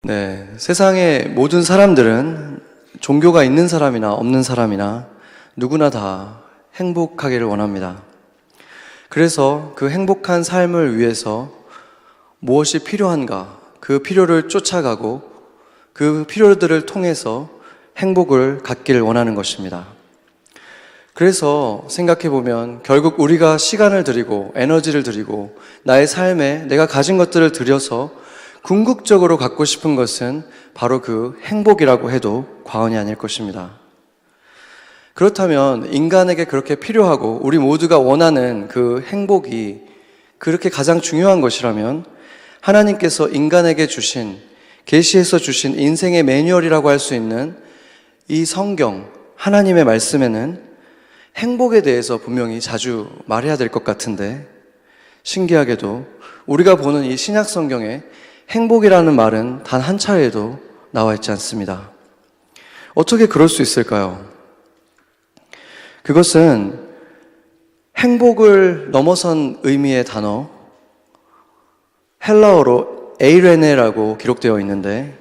네, 세상의 모든 사람들은 종교가 있는 사람이나 없는 사람이나 누구나 다 행복하기를 원합니다. 그래서 그 행복한 삶을 위해서 무엇이 필요한가, 그 필요를 쫓아가고 그 필요들을 통해서 행복을 갖기를 원하는 것입니다. 그래서 생각해보면 결국 우리가 시간을 들이고 에너지를 들이고 나의 삶에 내가 가진 것들을 들여서 궁극적으로 갖고 싶은 것은 바로 그 행복이라고 해도 과언이 아닐 것입니다. 그렇다면 인간에게 그렇게 필요하고 우리 모두가 원하는 그 행복이 그렇게 가장 중요한 것이라면 하나님께서 인간에게 주신, 계시에서 주신 인생의 매뉴얼이라고 할 수 있는 이 성경, 하나님의 말씀에는 행복에 대해서 분명히 자주 말해야 될 것 같은데, 신기하게도 우리가 보는 이 신약 성경에 행복이라는 말은 단 한 차례도 나와 있지 않습니다. 어떻게 그럴 수 있을까요? 그것은 행복을 넘어선 의미의 단어, 헬라어로 에이레네라고 기록되어 있는데,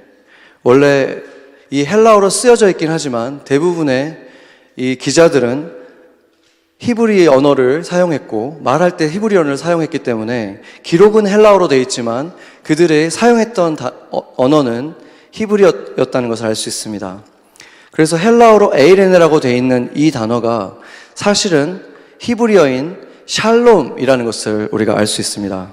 원래 이 헬라어로 쓰여져 있긴 하지만 대부분의 이 기자들은 히브리 언어를 사용했고 말할 때 히브리 언어를 사용했기 때문에 기록은 헬라어로 되어 있지만 그들의 사용했던 언어는 히브리어였다는 것을 알 수 있습니다. 그래서 헬라어로 에이레네라고 되어 있는 이 단어가 사실은 히브리어인 샬롬이라는 것을 우리가 알 수 있습니다.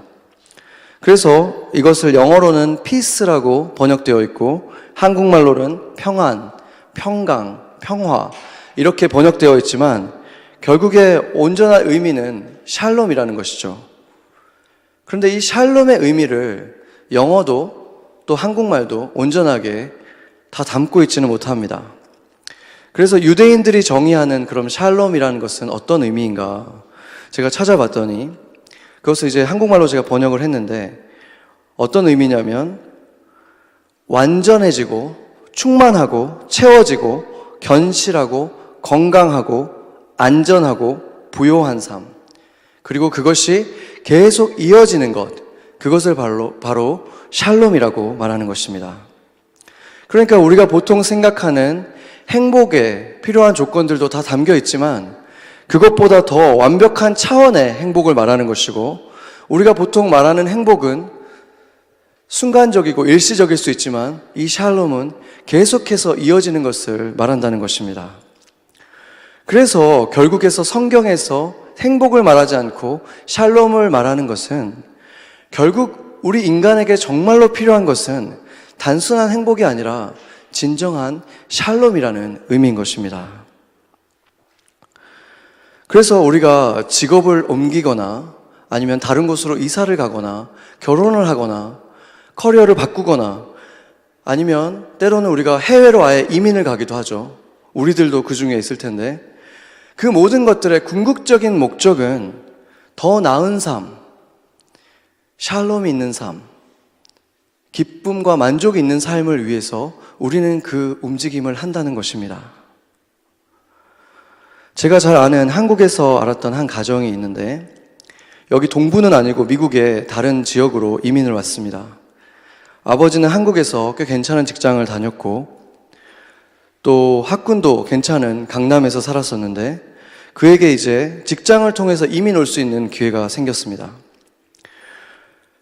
그래서 이것을 영어로는 피스라고 번역되어 있고 한국말로는 평안, 평강, 평화 이렇게 번역되어 있지만 결국에 온전한 의미는 샬롬이라는 것이죠. 그런데 이 샬롬의 의미를 영어도 또 한국말도 온전하게 다 담고 있지는 못합니다. 그래서 유대인들이 정의하는 그럼 샬롬이라는 것은 어떤 의미인가? 제가 찾아봤더니 그것을 이제 한국말로 제가 번역을 했는데 어떤 의미냐면 완전해지고 충만하고 채워지고 견실하고 건강하고 안전하고 부요한 삶, 그리고 그것이 계속 이어지는 것, 그것을 바로 샬롬이라고 말하는 것입니다. 그러니까 우리가 보통 생각하는 행복에 필요한 조건들도 다 담겨 있지만 그것보다 더 완벽한 차원의 행복을 말하는 것이고, 우리가 보통 말하는 행복은 순간적이고 일시적일 수 있지만 이 샬롬은 계속해서 이어지는 것을 말한다는 것입니다. 그래서 결국에서 성경에서 행복을 말하지 않고 샬롬을 말하는 것은 결국 우리 인간에게 정말로 필요한 것은 단순한 행복이 아니라 진정한 샬롬이라는 의미인 것입니다. 그래서 우리가 직업을 옮기거나 아니면 다른 곳으로 이사를 가거나 결혼을 하거나 커리어를 바꾸거나 아니면 때로는 우리가 해외로 아예 이민을 가기도 하죠. 우리들도 그 중에 있을 텐데 그 모든 것들의 궁극적인 목적은 더 나은 삶, 샬롬이 있는 삶, 기쁨과 만족이 있는 삶을 위해서 우리는 그 움직임을 한다는 것입니다. 제가 잘 아는 한국에서 알았던 한 가정이 있는데 여기 동부는 아니고 미국의 다른 지역으로 이민을 왔습니다. 아버지는 한국에서 꽤 괜찮은 직장을 다녔고 또 학군도 괜찮은 강남에서 살았었는데 그에게 이제 직장을 통해서 이민 올 수 있는 기회가 생겼습니다.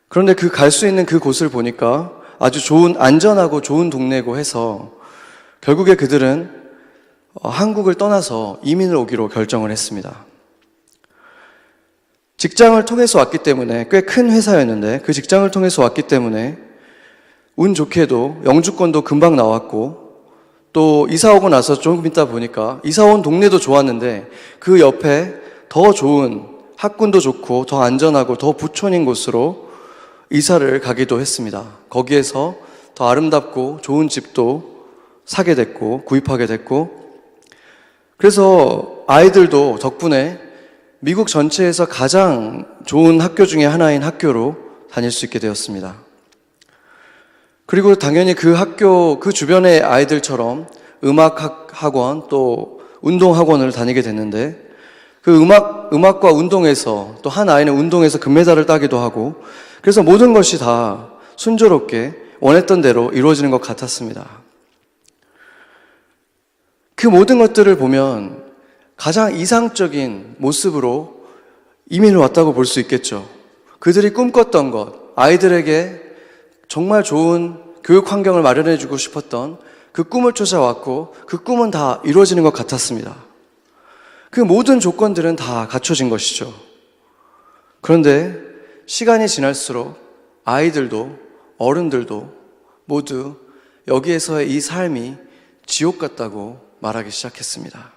그런데 그 갈 수 있는 그 곳을 보니까 아주 좋은, 안전하고 좋은 동네고 해서 결국에 그들은 한국을 떠나서 이민을 오기로 결정을 했습니다. 직장을 통해서 왔기 때문에 꽤 큰 회사였는데 그 직장을 통해서 왔기 때문에 운 좋게도 영주권도 금방 나왔고 또 이사 오고 나서 조금 있다 보니까 이사 온 동네도 좋았는데 그 옆에 더 좋은 학군도 좋고 더 안전하고 더 부촌인 곳으로 이사를 가기도 했습니다. 거기에서 더 아름답고 좋은 집도 사게 됐고 구입하게 됐고 그래서 아이들도 덕분에 미국 전체에서 가장 좋은 학교 중에 하나인 학교로 다닐 수 있게 되었습니다. 그리고 당연히 그 학교, 그 주변의 아이들처럼 음악 학원 또 운동 학원을 다니게 됐는데 그 음악과 운동에서 또 한 아이는 운동에서 금메달을 따기도 하고 그래서 모든 것이 다 순조롭게 원했던 대로 이루어지는 것 같았습니다. 그 모든 것들을 보면 가장 이상적인 모습으로 이민을 왔다고 볼 수 있겠죠. 그들이 꿈꿨던 것, 아이들에게 정말 좋은 교육 환경을 마련해주고 싶었던 그 꿈을 쫓아왔고 그 꿈은 다 이루어지는 것 같았습니다. 그 모든 조건들은 다 갖춰진 것이죠. 그런데 시간이 지날수록 아이들도 어른들도 모두 여기에서의 이 삶이 지옥 같다고 말하기 시작했습니다.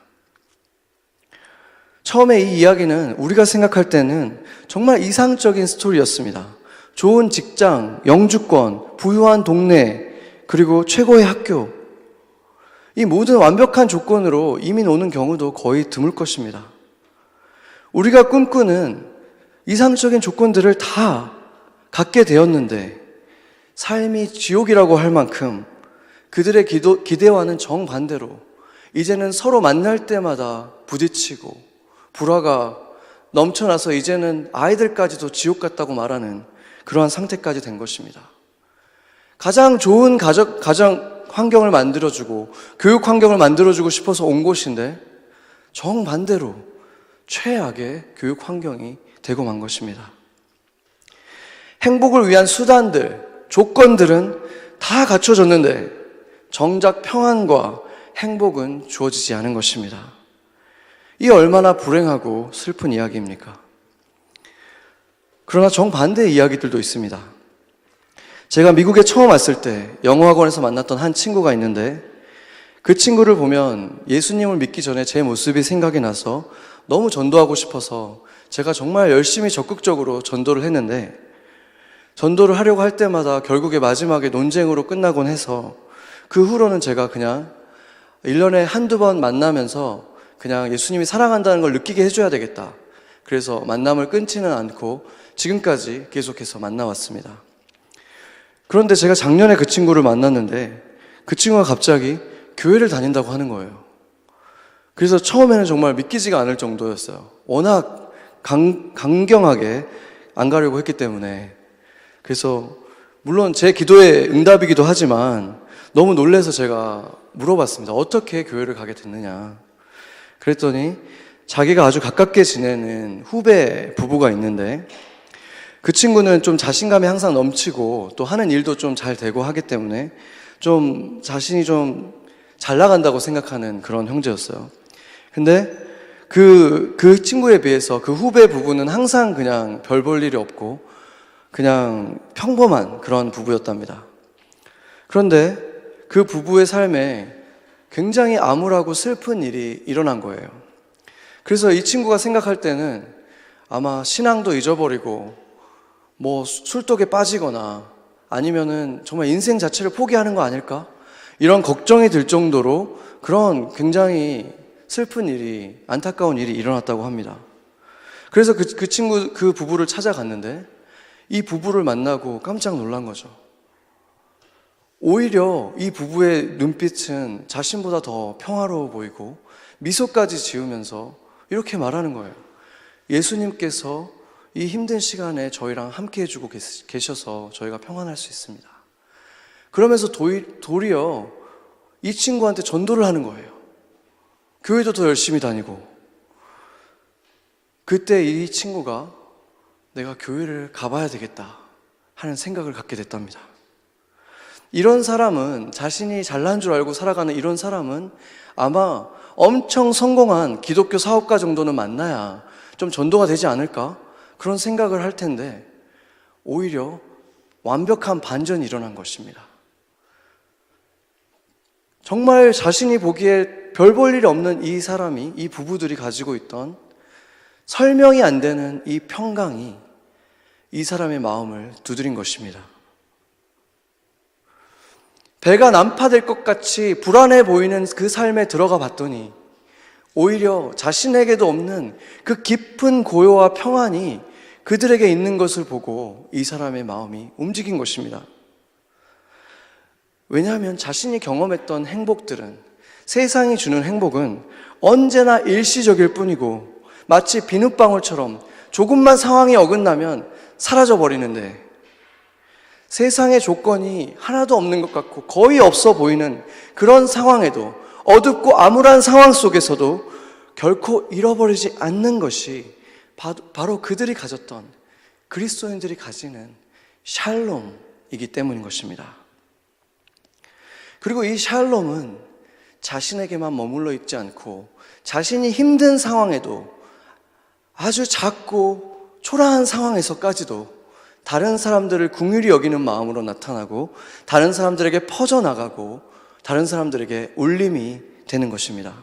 처음에 이 이야기는 우리가 생각할 때는 정말 이상적인 스토리였습니다. 좋은 직장, 영주권, 부유한 동네, 그리고 최고의 학교. 이 모든 완벽한 조건으로 이민 오는 경우도 거의 드물 것입니다. 우리가 꿈꾸는 이상적인 조건들을 다 갖게 되었는데 삶이 지옥이라고 할 만큼 그들의 기대와는 정반대로 이제는 서로 만날 때마다 부딪히고 불화가 넘쳐나서 이제는 아이들까지도 지옥 같다고 말하는 그러한 상태까지 된 것입니다. 가장 좋은 가정 환경을 만들어주고 교육 환경을 만들어주고 싶어서 온 곳인데 정반대로 최악의 교육 환경이 되고 만 것입니다. 행복을 위한 수단들, 조건들은 다 갖춰졌는데 정작 평안과 행복은 주어지지 않은 것입니다. 이 얼마나 불행하고 슬픈 이야기입니까? 그러나 정반대의 이야기들도 있습니다. 제가 미국에 처음 왔을 때 영어학원에서 만났던 한 친구가 있는데 그 친구를 보면 예수님을 믿기 전에 제 모습이 생각이 나서 너무 전도하고 싶어서 제가 정말 열심히 적극적으로 전도를 했는데 전도를 하려고 할 때마다 결국에 마지막에 논쟁으로 끝나곤 해서 그 후로는 제가 그냥 1년에 한두 번 만나면서 그냥 예수님이 사랑한다는 걸 느끼게 해줘야 되겠다. 그래서 만남을 끊지는 않고 지금까지 계속해서 만나왔습니다. 그런데 제가 작년에 그 친구를 만났는데 그 친구가 갑자기 교회를 다닌다고 하는 거예요. 그래서 처음에는 정말 믿기지가 않을 정도였어요. 워낙 강경하게 안 가려고 했기 때문에. 그래서 물론 제 기도의 응답이기도 하지만 너무 놀라서 제가 물어봤습니다. 어떻게 교회를 가게 됐느냐. 그랬더니 자기가 아주 가깝게 지내는 후배 부부가 있는데 그 친구는 좀 자신감이 항상 넘치고 또 하는 일도 좀 잘 되고 하기 때문에 좀 자신이 좀 잘 나간다고 생각하는 그런 형제였어요. 근데 그 친구에 비해서 그 후배 부부는 항상 그냥 별 볼 일이 없고 그냥 평범한 그런 부부였답니다. 그런데 그 부부의 삶에 굉장히 암울하고 슬픈 일이 일어난 거예요. 그래서 이 친구가 생각할 때는 아마 신앙도 잊어버리고 뭐 술독에 빠지거나 아니면은 정말 인생 자체를 포기하는 거 아닐까? 이런 걱정이 들 정도로 그런 굉장히 슬픈 일이, 안타까운 일이 일어났다고 합니다. 그래서 그 친구, 그 부부를 찾아갔는데 이 부부를 만나고 깜짝 놀란 거죠. 오히려 이 부부의 눈빛은 자신보다 더 평화로워 보이고 미소까지 지으면서 이렇게 말하는 거예요. 예수님께서 이 힘든 시간에 저희랑 함께 해주고 계셔서 저희가 평안할 수 있습니다. 그러면서 도리어 이 친구한테 전도를 하는 거예요. 교회도 더 열심히 다니고. 그때 이 친구가 내가 교회를 가봐야 되겠다 하는 생각을 갖게 됐답니다. 이런 사람은, 자신이 잘난 줄 알고 살아가는 이런 사람은 아마 엄청 성공한 기독교 사업가 정도는 만나야 좀 전도가 되지 않을까? 그런 생각을 할 텐데 오히려 완벽한 반전이 일어난 것입니다. 정말 자신이 보기에 별 볼 일이 없는 이 사람이, 이 부부들이 가지고 있던 설명이 안 되는 이 평강이 이 사람의 마음을 두드린 것입니다. 배가 난파될 것 같이 불안해 보이는 그 삶에 들어가 봤더니 오히려 자신에게도 없는 그 깊은 고요와 평안이 그들에게 있는 것을 보고 이 사람의 마음이 움직인 것입니다. 왜냐하면 자신이 경험했던 행복들은, 세상이 주는 행복은 언제나 일시적일 뿐이고 마치 비눗방울처럼 조금만 상황이 어긋나면 사라져 버리는데 세상의 조건이 하나도 없는 것 같고 거의 없어 보이는 그런 상황에도, 어둡고 암울한 상황 속에서도 결코 잃어버리지 않는 것이 바로 그들이 가졌던, 그리스도인들이 가지는 샬롬이기 때문인 것입니다. 그리고 이 샬롬은 자신에게만 머물러 있지 않고 자신이 힘든 상황에도, 아주 작고 초라한 상황에서까지도 다른 사람들을 긍휼히 여기는 마음으로 나타나고 다른 사람들에게 퍼져나가고 다른 사람들에게 울림이 되는 것입니다.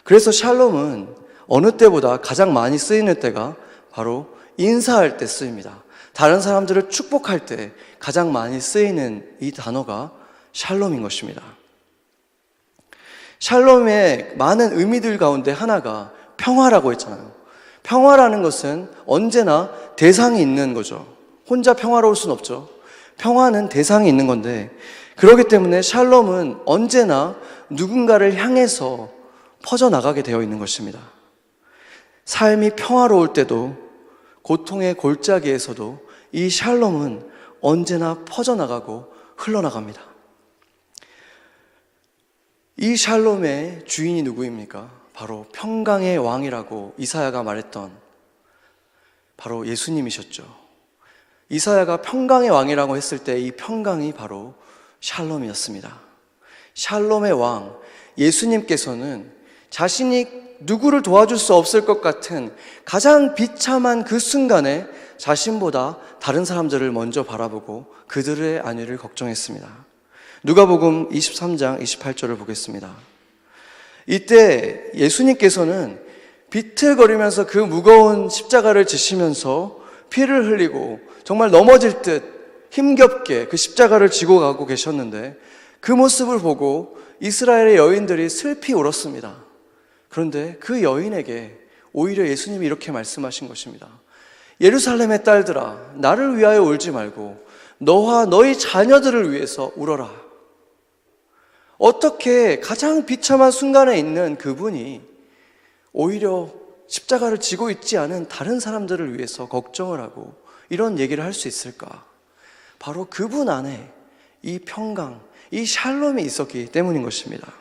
그래서 샬롬은 어느 때보다 가장 많이 쓰이는 때가 바로 인사할 때 쓰입니다. 다른 사람들을 축복할 때 가장 많이 쓰이는 이 단어가 샬롬인 것입니다. 샬롬의 많은 의미들 가운데 하나가 평화라고 했잖아요. 평화라는 것은 언제나 대상이 있는 거죠. 혼자 평화로울 수는 없죠. 평화는 대상이 있는 건데, 그렇기 때문에 샬롬은 언제나 누군가를 향해서 퍼져나가게 되어 있는 것입니다. 삶이 평화로울 때도, 고통의 골짜기에서도 이 샬롬은 언제나 퍼져나가고 흘러나갑니다. 이 샬롬의 주인이 누구입니까? 바로 평강의 왕이라고 이사야가 말했던 바로 예수님이셨죠. 이사야가 평강의 왕이라고 했을 때 이 평강이 바로 샬롬이었습니다. 샬롬의 왕, 예수님께서는 자신이 누구를 도와줄 수 없을 것 같은 가장 비참한 그 순간에 자신보다 다른 사람들을 먼저 바라보고 그들의 안위를 걱정했습니다. 누가복음 23장 28절을 보겠습니다. 이때 예수님께서는 비틀거리면서 그 무거운 십자가를 지시면서 피를 흘리고 정말 넘어질 듯 힘겹게 그 십자가를 지고 가고 계셨는데, 그 모습을 보고 이스라엘의 여인들이 슬피 울었습니다. 그런데 그 여인에게 오히려 예수님이 이렇게 말씀하신 것입니다. 예루살렘의 딸들아, 나를 위하여 울지 말고 너와 너희 자녀들을 위해서 울어라. 어떻게 가장 비참한 순간에 있는 그분이 오히려 십자가를 지고 있지 않은 다른 사람들을 위해서 걱정을 하고 이런 얘기를 할 수 있을까? 바로 그분 안에 이 평강, 이 샬롬이 있었기 때문인 것입니다.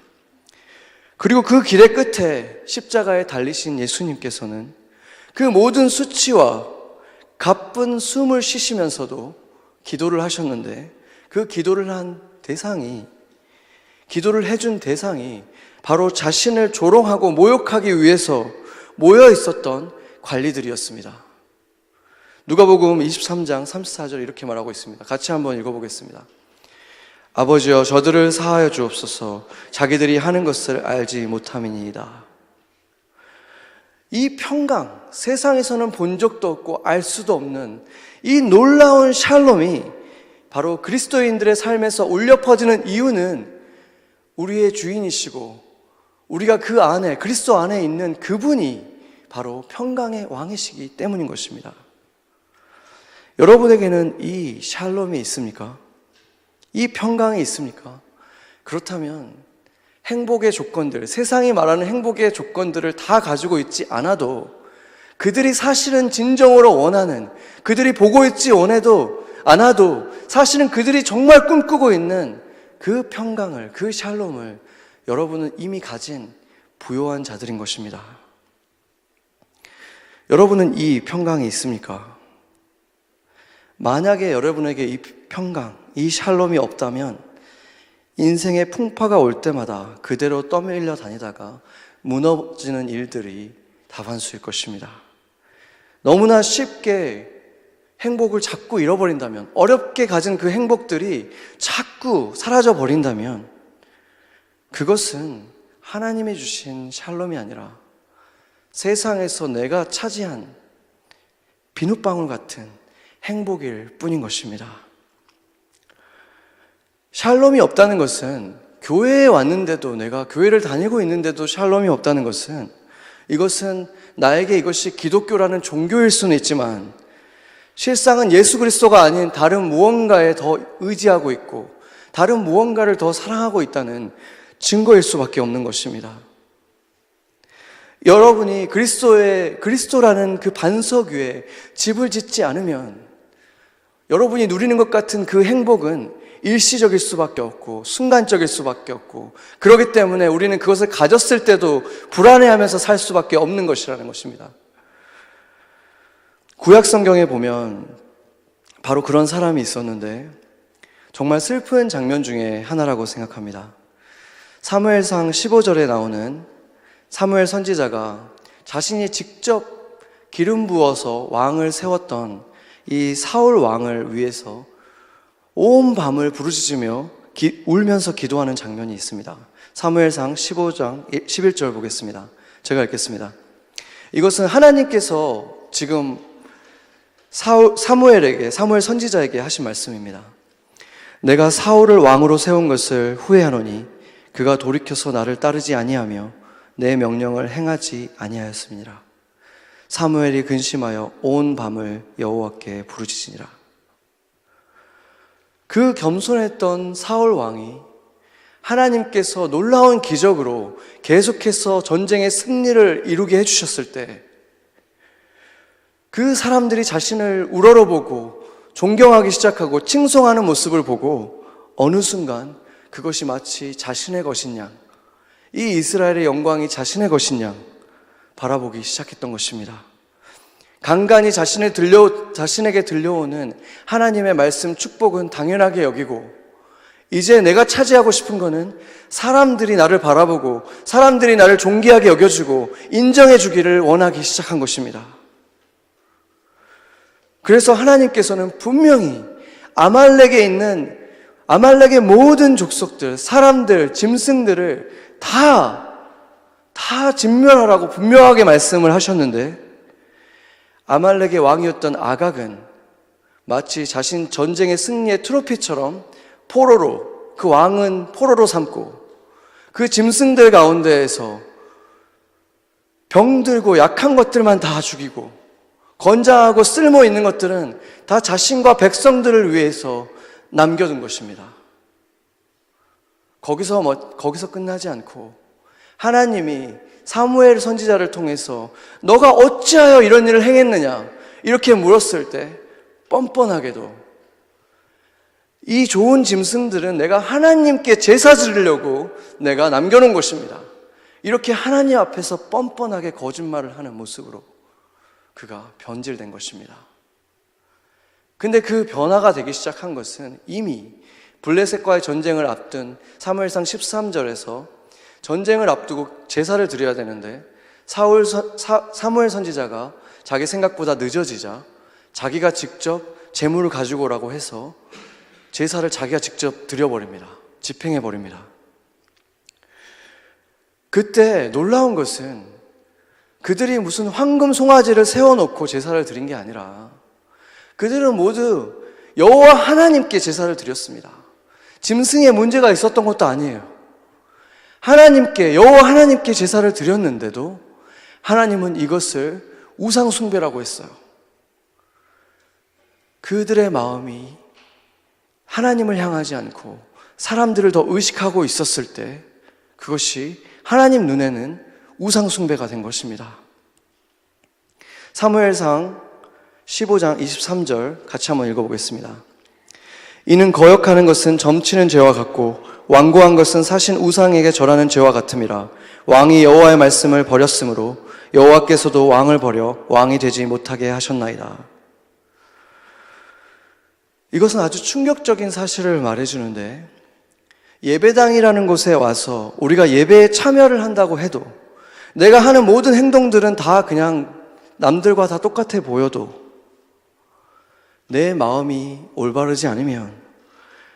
그리고 그 길의 끝에 십자가에 달리신 예수님께서는 그 모든 수치와 가쁜 숨을 쉬시면서도 기도를 하셨는데, 그 기도를 해준 대상이 바로 자신을 조롱하고 모욕하기 위해서 모여 있었던 관리들이었습니다. 누가복음 23장 34절 이렇게 말하고 있습니다. 같이 한번 읽어보겠습니다. 아버지여, 저들을 사하여 주옵소서. 자기들이 하는 것을 알지 못함이니이다. 이 평강, 세상에서는 본 적도 없고 알 수도 없는 이 놀라운 샬롬이 바로 그리스도인들의 삶에서 울려 퍼지는 이유는 우리의 주인이시고 우리가 그 안에, 그리스도 안에 있는 그분이 바로 평강의 왕이시기 때문인 것입니다. 여러분에게는 이 샬롬이 있습니까? 이 평강이 있습니까? 그렇다면 행복의 조건들, 세상이 말하는 행복의 조건들을 다 가지고 있지 않아도, 그들이 사실은 진정으로 원하는, 그들이 보고 있지 않아도 사실은 그들이 정말 꿈꾸고 있는 그 평강을, 그 샬롬을 여러분은 이미 가진 부요한 자들인 것입니다. 여러분은 이 평강이 있습니까? 만약에 여러분에게 이 평강, 이 샬롬이 없다면 인생의 풍파가 올 때마다 그대로 떠밀려 다니다가 무너지는 일들이 다반수일 것입니다. 너무나 쉽게 행복을 자꾸 잃어버린다면, 어렵게 가진 그 행복들이 자꾸 사라져 버린다면, 그것은 하나님이 주신 샬롬이 아니라 세상에서 내가 차지한 비눗방울 같은 행복일 뿐인 것입니다. 샬롬이 없다는 것은, 교회에 왔는데도, 내가 교회를 다니고 있는데도 샬롬이 없다는 것은, 이것은 나에게 이것이 기독교라는 종교일 수는 있지만 실상은 예수 그리스도가 아닌 다른 무언가에 더 의지하고 있고 다른 무언가를 더 사랑하고 있다는 증거일 수밖에 없는 것입니다. 여러분이 그리스도라는 그 반석 위에 집을 짓지 않으면 여러분이 누리는 것 같은 그 행복은 일시적일 수밖에 없고 순간적일 수밖에 없고, 그렇기 때문에 우리는 그것을 가졌을 때도 불안해하면서 살 수밖에 없는 것이라는 것입니다. 구약 성경에 보면 바로 그런 사람이 있었는데 정말 슬픈 장면 중에 하나라고 생각합니다. 사무엘상 15절에 나오는 사무엘 선지자가 자신이 직접 기름 부어서 왕을 세웠던 이 사울 왕을 위해서 온 밤을 부르짖으며 울면서 기도하는 장면이 있습니다. 사무엘상 15장 11절 보겠습니다. 제가 읽겠습니다. 이것은 하나님께서 지금 사무엘 선지자에게 하신 말씀입니다. 내가 사울을 왕으로 세운 것을 후회하노니 그가 돌이켜서 나를 따르지 아니하며 내 명령을 행하지 아니하였습니다. 사무엘이 근심하여 온 밤을 여호와께 부르짖으니라. 그 겸손했던 사울 왕이 하나님께서 놀라운 기적으로 계속해서 전쟁의 승리를 이루게 해주셨을 때 그 사람들이 자신을 우러러보고 존경하기 시작하고 칭송하는 모습을 보고 어느 순간 그것이 마치 자신의 것인 양, 이 이스라엘의 영광이 자신의 것인 양 바라보기 시작했던 것입니다. 간간히 자신에게 들려오는 하나님의 말씀, 축복은 당연하게 여기고, 이제 내가 차지하고 싶은 거는 사람들이 나를 바라보고 사람들이 나를 존귀하게 여겨주고 인정해 주기를 원하기 시작한 것입니다. 그래서 하나님께서는 분명히 아말렉의 모든 족속들, 사람들, 짐승들을 다 진멸하라고 분명하게 말씀을 하셨는데, 아말렉의 왕이었던 아각은 마치 자신 전쟁의 승리의 트로피처럼 그 왕은 포로로 삼고 그 짐승들 가운데에서 병들고 약한 것들만 다 죽이고 건장하고 쓸모 있는 것들은 다 자신과 백성들을 위해서 남겨둔 것입니다. 거기서 끝나지 않고 하나님이 사무엘 선지자를 통해서 너가 어찌하여 이런 일을 행했느냐 이렇게 물었을 때 뻔뻔하게도 이 좋은 짐승들은 내가 하나님께 제사 드리려고 내가 남겨놓은 것입니다. 이렇게 하나님 앞에서 뻔뻔하게 거짓말을 하는 모습으로 그가 변질된 것입니다. 근데 그 변화가 되기 시작한 것은 이미 블레셋과의 전쟁을 앞둔 사무엘상 13절에서 전쟁을 앞두고 제사를 드려야 되는데 사무엘 선지자가 자기 생각보다 늦어지자 자기가 직접 제물을 가지고 오라고 해서 제사를 자기가 직접 드려버립니다. 집행해버립니다. 그때 놀라운 것은 그들이 무슨 황금 송아지를 세워놓고 제사를 드린 게 아니라 그들은 모두 여호와 하나님께 제사를 드렸습니다. 짐승에 문제가 있었던 것도 아니에요. 여호와 하나님께 제사를 드렸는데도 하나님은 이것을 우상 숭배라고 했어요. 그들의 마음이 하나님을 향하지 않고 사람들을 더 의식하고 있었을 때 그것이 하나님 눈에는 우상 숭배가 된 것입니다. 사무엘상 15장 23절 같이 한번 읽어보겠습니다. 이는 거역하는 것은 점치는 죄와 같고 완고한 것은 사신 우상에게 절하는 죄와 같음이라. 왕이 여호와의 말씀을 버렸으므로 여호와께서도 왕을 버려 왕이 되지 못하게 하셨나이다. 이것은 아주 충격적인 사실을 말해주는데, 예배당이라는 곳에 와서 우리가 예배에 참여를 한다고 해도 내가 하는 모든 행동들은 다 그냥 남들과 다 똑같아 보여도 내 마음이 올바르지 않으면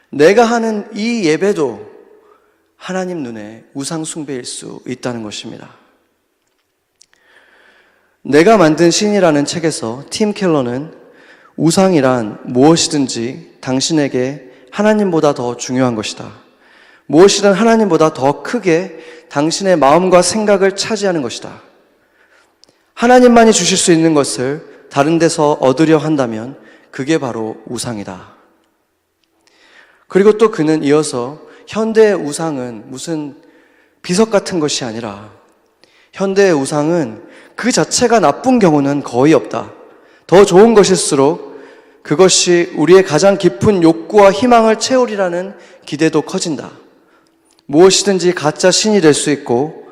내가 하는 이 예배도 하나님 눈에 우상 숭배일 수 있다는 것입니다. 내가 만든 신이라는 책에서 팀 켈러는 우상이란 무엇이든지 당신에게 하나님보다 더 중요한 것이다. 무엇이든 하나님보다 더 크게 당신의 마음과 생각을 차지하는 것이다. 하나님만이 주실 수 있는 것을 다른 데서 얻으려 한다면 그게 바로 우상이다. 그리고 또 그는 이어서 현대의 우상은 무슨 비석 같은 것이 아니라 현대의 우상은 그 자체가 나쁜 경우는 거의 없다. 더 좋은 것일수록 그것이 우리의 가장 깊은 욕구와 희망을 채우리라는 기대도 커진다. 무엇이든지 가짜 신이 될 수 있고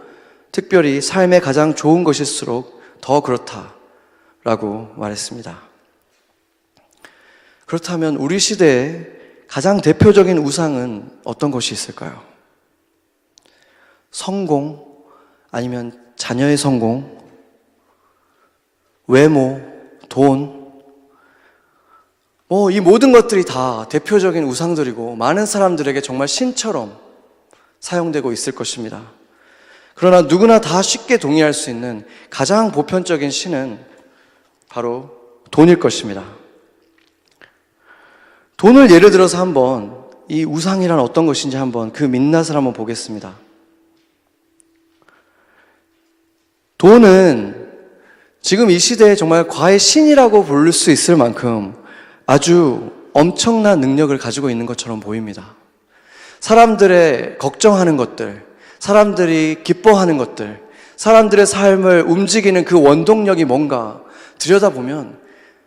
특별히 삶의 가장 좋은 것일수록 더 그렇다라고 말했습니다. 그렇다면 우리 시대의 가장 대표적인 우상은 어떤 것이 있을까요? 성공, 아니면 자녀의 성공, 외모, 돈, 이 모든 것들이 다 대표적인 우상들이고 많은 사람들에게 정말 신처럼 사용되고 있을 것입니다. 그러나 누구나 다 쉽게 동의할 수 있는 가장 보편적인 신은 바로 돈일 것입니다. 돈을 예를 들어서 한번 이 우상이란 어떤 것인지 한번 그 민낯을 한번 보겠습니다. 돈은 지금 이 시대에 정말 과의 신이라고 부를 수 있을 만큼 아주 엄청난 능력을 가지고 있는 것처럼 보입니다. 사람들의 걱정하는 것들, 사람들이 기뻐하는 것들, 사람들의 삶을 움직이는 그 원동력이 뭔가 들여다보면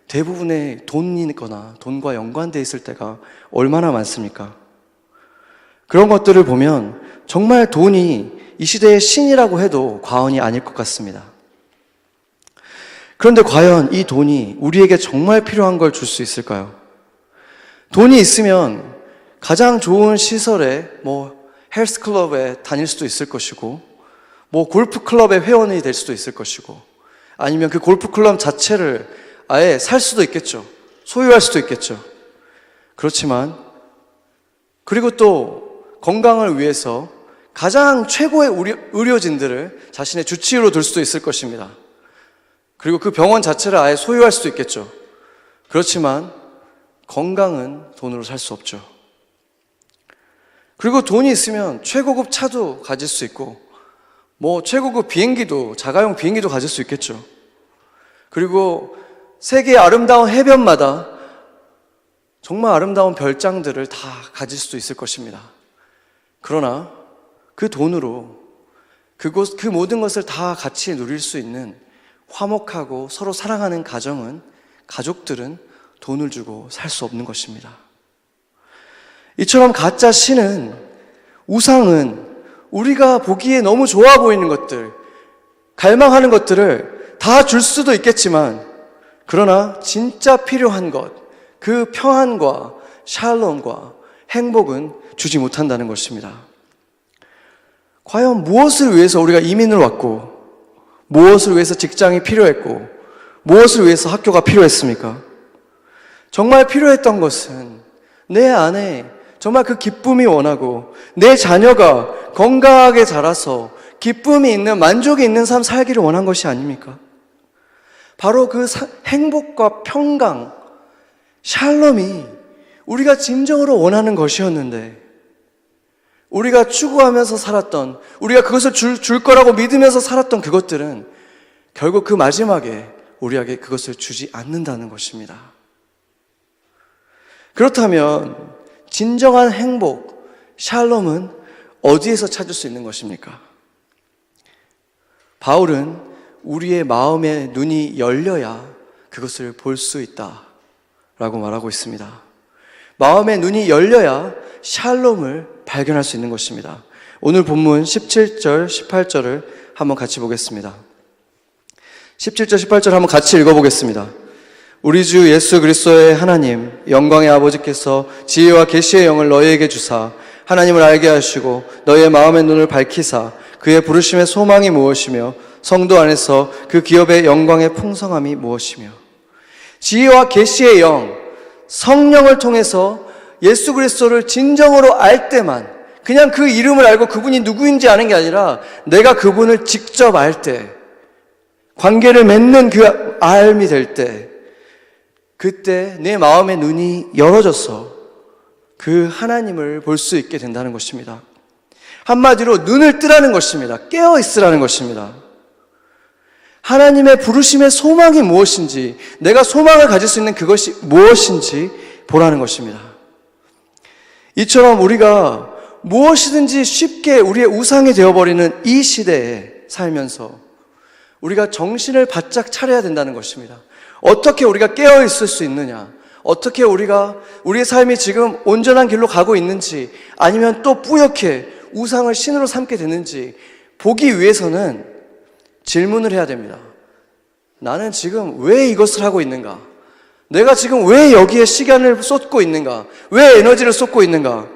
대부분의 돈이 있거나 돈과 연관되어 있을 때가 얼마나 많습니까? 그런 것들을 보면 정말 돈이 이 시대의 신이라고 해도 과언이 아닐 것 같습니다. 그런데 과연 이 돈이 우리에게 정말 필요한 걸 줄 수 있을까요? 돈이 있으면 가장 좋은 시설에 헬스클럽에 다닐 수도 있을 것이고 골프클럽의 회원이 될 수도 있을 것이고 아니면 그 골프클럽 자체를 아예 살 수도 있겠죠. 소유할 수도 있겠죠. 그렇지만 그리고 또 건강을 위해서 가장 최고의 의료진들을 자신의 주치의로 둘 수도 있을 것입니다. 그리고 그 병원 자체를 아예 소유할 수도 있겠죠. 그렇지만 건강은 돈으로 살 수 없죠. 그리고 돈이 있으면 최고급 차도 가질 수 있고 최고급 비행기도, 자가용 비행기도 가질 수 있겠죠. 그리고 세계의 아름다운 해변마다 정말 아름다운 별장들을 다 가질 수도 있을 것입니다. 그러나 그 돈으로 그 모든 것을 다 같이 누릴 수 있는 화목하고 서로 사랑하는 가족들은 돈을 주고 살 수 없는 것입니다. 이처럼 가짜 신은, 우상은 우리가 보기에 너무 좋아 보이는 것들, 갈망하는 것들을 다 줄 수도 있겠지만 그러나 진짜 필요한 것, 그 평안과 샬롬과 행복은 주지 못한다는 것입니다. 과연 무엇을 위해서 우리가 이민을 왔고, 무엇을 위해서 직장이 필요했고, 무엇을 위해서 학교가 필요했습니까? 정말 필요했던 것은 내 안에 정말 그 기쁨이 원하고 내 자녀가 건강하게 자라서 기쁨이 있는, 만족이 있는 삶 살기를 원한 것이 아닙니까? 바로 그 행복과 평강, 샬롬이 우리가 진정으로 원하는 것이었는데 우리가 추구하면서 살았던, 우리가 그것을 줄 거라고 믿으면서 살았던 그것들은 결국 그 마지막에 우리에게 그것을 주지 않는다는 것입니다. 그렇다면 진정한 행복, 샬롬은 어디에서 찾을 수 있는 것입니까? 바울은 우리의 마음의 눈이 열려야 그것을 볼 수 있다라고 말하고 있습니다. 마음의 눈이 열려야 샬롬을 발견할 수 있는 것입니다. 오늘 본문 17절, 18절을 한번 같이 보겠습니다. 17절, 18절 한번 같이 읽어보겠습니다. 우리 주 예수 그리스도의 하나님, 영광의 아버지께서 지혜와 계시의 영을 너희에게 주사 하나님을 알게 하시고 너희의 마음의 눈을 밝히사 그의 부르심의 소망이 무엇이며 성도 안에서 그 기업의 영광의 풍성함이 무엇이며. 지혜와 계시의 영, 성령을 통해서 예수 그리스도를 진정으로 알 때만, 그냥 그 이름을 알고 그분이 누구인지 아는 게 아니라 내가 그분을 직접 알 때, 관계를 맺는 그 알미 될 때, 그때 내 마음의 눈이 열어져서 그 하나님을 볼 수 있게 된다는 것입니다. 한마디로 눈을 뜨라는 것입니다. 깨어 있으라는 것입니다. 하나님의 부르심의 소망이 무엇인지, 내가 소망을 가질 수 있는 그것이 무엇인지 보라는 것입니다. 이처럼 우리가 무엇이든지 쉽게 우리의 우상이 되어버리는 이 시대에 살면서 우리가 정신을 바짝 차려야 된다는 것입니다. 어떻게 우리가 깨어있을 수 있느냐, 어떻게 우리의 삶이 지금 온전한 길로 가고 있는지, 아니면 또 뿌옇게 우상을 신으로 삼게 되는지 보기 위해서는 질문을 해야 됩니다. 나는 지금 왜 이것을 하고 있는가? 내가 지금 왜 여기에 시간을 쏟고 있는가? 왜 에너지를 쏟고 있는가?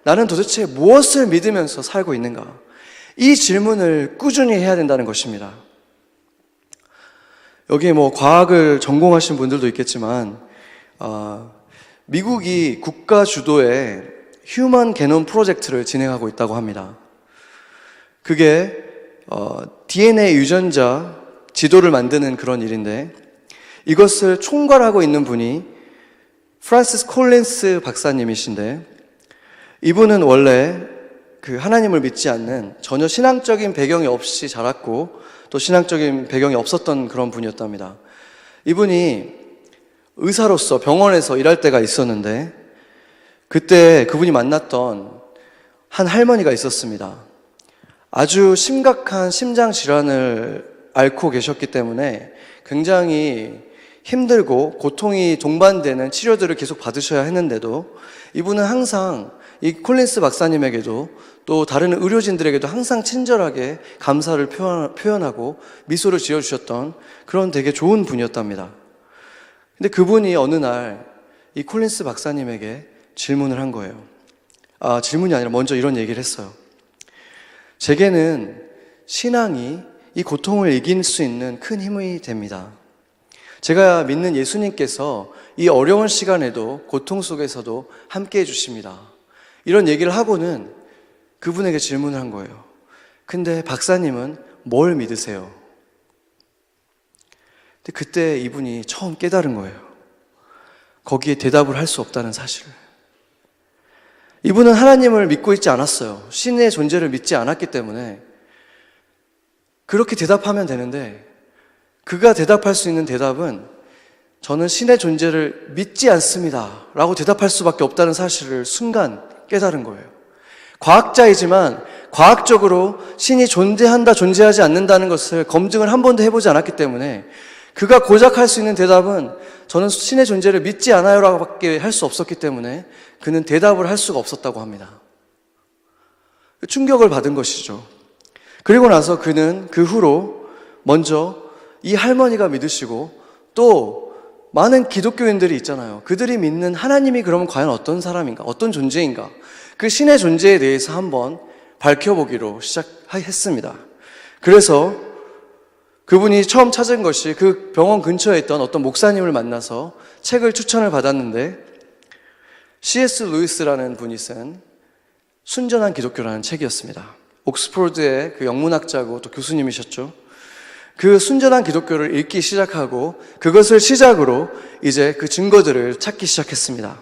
나는 도대체 무엇을 믿으면서 살고 있는가? 이 질문을 꾸준히 해야 된다는 것입니다. 여기 과학을 전공하신 분들도 있겠지만, 미국이 국가 주도의 휴먼 게놈 프로젝트를 진행하고 있다고 합니다. 그게 DNA 유전자 지도를 만드는 그런 일인데, 이것을 총괄하고 있는 분이 프란시스 콜린스 박사님이신데, 이분은 원래 하나님을 믿지 않는, 전혀 신앙적인 배경이 없이 자랐고 또 신앙적인 배경이 없었던 그런 분이었답니다. 이분이 의사로서 병원에서 일할 때가 있었는데, 그때 그분이 만났던 한 할머니가 있었습니다. 아주 심각한 심장 질환을 앓고 계셨기 때문에 굉장히 힘들고 고통이 동반되는 치료들을 계속 받으셔야 했는데도, 이분은 항상 이 콜린스 박사님에게도 또 다른 의료진들에게도 항상 친절하게 감사를 표현하고 미소를 지어주셨던 그런 되게 좋은 분이었답니다. 근데 그분이 어느 날 이 콜린스 박사님에게 질문을 한 거예요. 질문이 아니라 먼저 이런 얘기를 했어요. 제게는 신앙이 이 고통을 이길 수 있는 큰 힘이 됩니다. 제가 믿는 예수님께서 이 어려운 시간에도, 고통 속에서도 함께 해주십니다. 이런 얘기를 하고는 그분에게 질문을 한 거예요. 근데 박사님은 뭘 믿으세요? 근데 그때 이분이 처음 깨달은 거예요. 거기에 대답을 할 수 없다는 사실을. 이분은 하나님을 믿고 있지 않았어요. 신의 존재를 믿지 않았기 때문에 그렇게 대답하면 되는데, 그가 대답할 수 있는 대답은 저는 신의 존재를 믿지 않습니다 라고 대답할 수밖에 없다는 사실을 순간 깨달은 거예요. 과학자이지만 과학적으로 신이 존재한다 존재하지 않는다는 것을 검증을 한 번도 해보지 않았기 때문에 그가 고작 할 수 있는 대답은 저는 신의 존재를 믿지 않아요 라고 밖에 할 수 없었기 때문에 그는 대답을 할 수가 없었다고 합니다. 충격을 받은 것이죠. 그리고 나서 그는 그 후로 먼저 이 할머니가 믿으시고 또 많은 기독교인들이 있잖아요. 그들이 믿는 하나님이 그러면 과연 어떤 사람인가, 어떤 존재인가, 그 신의 존재에 대해서 한번 밝혀보기로 시작했습니다. 그래서 그분이 처음 찾은 것이 그 병원 근처에 있던 어떤 목사님을 만나서 책을 추천을 받았는데, C.S. 루이스라는 분이 쓴 순전한 기독교라는 책이었습니다. 옥스포드의 그 영문학자고 또 교수님이셨죠. 그 순전한 기독교를 읽기 시작하고 그것을 시작으로 이제 그 증거들을 찾기 시작했습니다.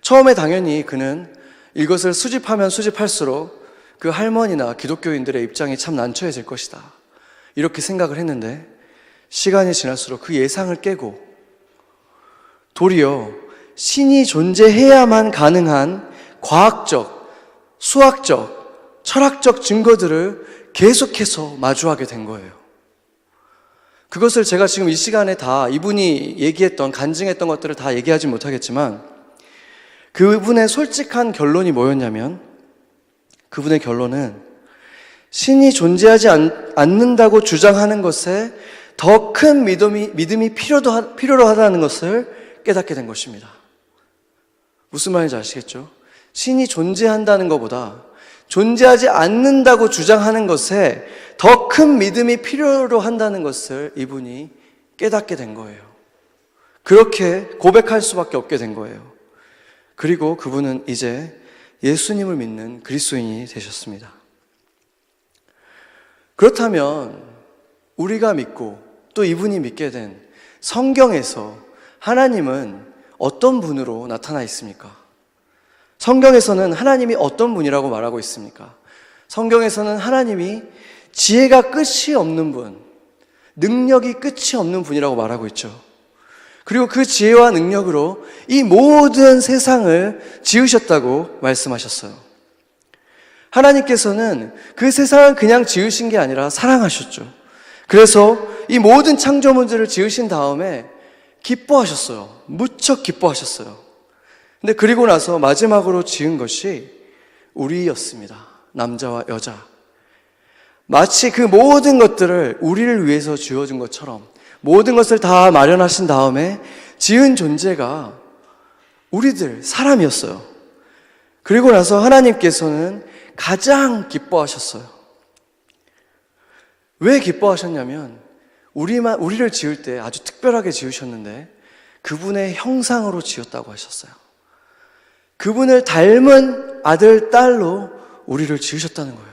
처음에 당연히 그는 이것을 수집하면 수집할수록 그 할머니나 기독교인들의 입장이 참 난처해질 것이다, 이렇게 생각을 했는데, 시간이 지날수록 그 예상을 깨고 도리어 신이 존재해야만 가능한 과학적, 수학적, 철학적 증거들을 계속해서 마주하게 된 거예요. 그것을 제가 지금 이 시간에 다 이분이 얘기했던, 간증했던 것들을 다 얘기하지 못하겠지만, 그분의 솔직한 결론이 뭐였냐면, 그분의 결론은 신이 존재하지 않는다고 주장하는 것에 더 큰 믿음이 필요로 하다는 것을 깨닫게 된 것입니다. 무슨 말인지 아시겠죠? 신이 존재한다는 것보다 존재하지 않는다고 주장하는 것에 더 큰 믿음이 필요로 한다는 것을 이분이 깨닫게 된 거예요. 그렇게 고백할 수밖에 없게 된 거예요. 그리고 그분은 이제 예수님을 믿는 그리스도인이 되셨습니다. 그렇다면 우리가 믿고 또 이분이 믿게 된 성경에서 하나님은 어떤 분으로 나타나 있습니까? 성경에서는 하나님이 어떤 분이라고 말하고 있습니까? 성경에서는 하나님이 지혜가 끝이 없는 분, 능력이 끝이 없는 분이라고 말하고 있죠. 그리고 그 지혜와 능력으로 이 모든 세상을 지으셨다고 말씀하셨어요. 하나님께서는 그 세상을 그냥 지으신 게 아니라 사랑하셨죠. 그래서 이 모든 창조물들을 지으신 다음에 기뻐하셨어요. 무척 기뻐하셨어요. 근데 그리고 나서 마지막으로 지은 것이 우리였습니다. 남자와 여자. 마치 그 모든 것들을 우리를 위해서 지어준 것처럼 모든 것을 다 마련하신 다음에 지은 존재가 우리들, 사람이었어요. 그리고 나서 하나님께서는 가장 기뻐하셨어요. 왜 기뻐하셨냐면 우리를 지을 때 아주 특별하게 지으셨는데 그분의 형상으로 지었다고 하셨어요. 그분을 닮은 아들, 딸로 우리를 지으셨다는 거예요.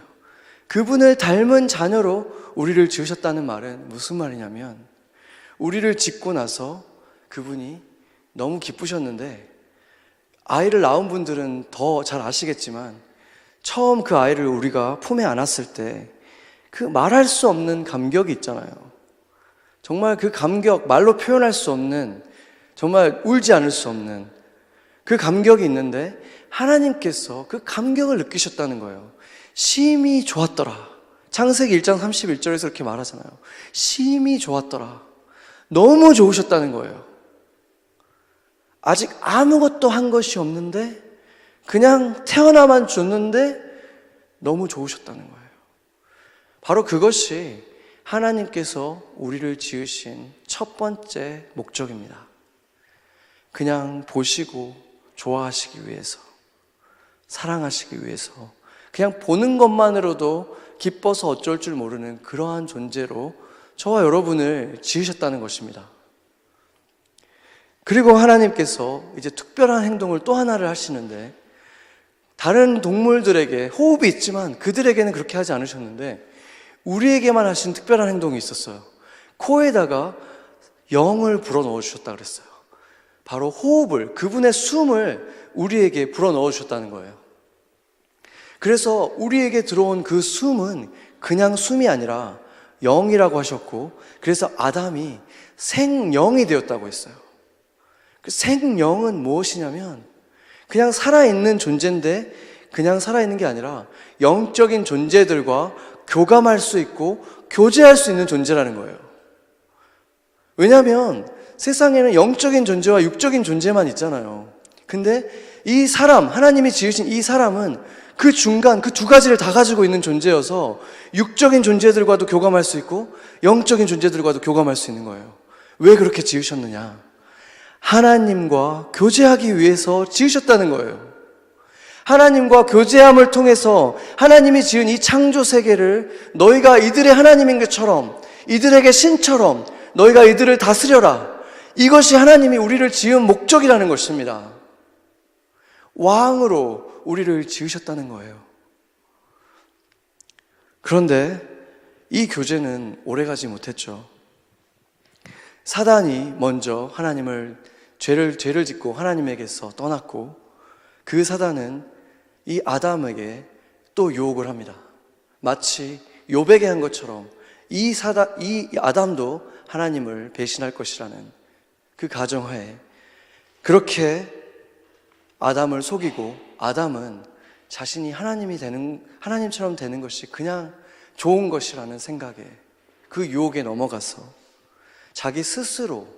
그분을 닮은 자녀로 우리를 지으셨다는 말은 무슨 말이냐면 우리를 짓고 나서 그분이 너무 기쁘셨는데 아이를 낳은 분들은 더 잘 아시겠지만 처음 그 아이를 우리가 품에 안았을 때 그 말할 수 없는 감격이 있잖아요. 정말 그 감격, 말로 표현할 수 없는, 정말 울지 않을 수 없는 그 감격이 있는데 하나님께서 그 감격을 느끼셨다는 거예요. 심히 좋았더라. 창세기 1장 31절에서 이렇게 말하잖아요. 심히 좋았더라. 너무 좋으셨다는 거예요. 아직 아무것도 한 것이 없는데 그냥 태어나만 줬는데 너무 좋으셨다는 거예요. 바로 그것이 하나님께서 우리를 지으신 첫 번째 목적입니다. 그냥 보시고 좋아하시기 위해서, 사랑하시기 위해서, 그냥 보는 것만으로도 기뻐서 어쩔 줄 모르는 그러한 존재로 저와 여러분을 지으셨다는 것입니다. 그리고 하나님께서 이제 특별한 행동을 또 하나를 하시는데 다른 동물들에게 호흡이 있지만 그들에게는 그렇게 하지 않으셨는데 우리에게만 하신 특별한 행동이 있었어요. 코에다가 영을 불어넣어 주셨다 그랬어요. 바로 호흡을, 그분의 숨을 우리에게 불어넣어 주셨다는 거예요. 그래서 우리에게 들어온 그 숨은 그냥 숨이 아니라 영이라고 하셨고, 그래서 아담이 생영이 되었다고 했어요. 그 생영은 무엇이냐면 그냥 살아있는 존재인데 그냥 살아있는 게 아니라 영적인 존재들과 교감할 수 있고 교제할 수 있는 존재라는 거예요. 왜냐하면 세상에는 영적인 존재와 육적인 존재만 있잖아요. 근데 이 사람, 하나님이 지으신 이 사람은 그 중간, 그 두 가지를 다 가지고 있는 존재여서 육적인 존재들과도 교감할 수 있고 영적인 존재들과도 교감할 수 있는 거예요. 왜 그렇게 지으셨느냐? 하나님과 교제하기 위해서 지으셨다는 거예요. 하나님과 교제함을 통해서 하나님이 지은 이 창조 세계를 너희가 이들의 하나님인 것처럼, 이들에게 신처럼 너희가 이들을 다스려라. 이것이 하나님이 우리를 지은 목적이라는 것입니다. 왕으로 우리를 지으셨다는 거예요. 그런데 이 교제는 오래가지 못했죠. 사단이 먼저 죄를 짓고 하나님에게서 떠났고, 그 사단은 이 아담에게 또 유혹을 합니다. 마치 욥에게 한 것처럼 이 아담도 하나님을 배신할 것이라는 그 가정하에 그렇게 아담을 속이고, 아담은 자신이 하나님처럼 되는 것이 그냥 좋은 것이라는 생각에, 그 유혹에 넘어가서 자기 스스로,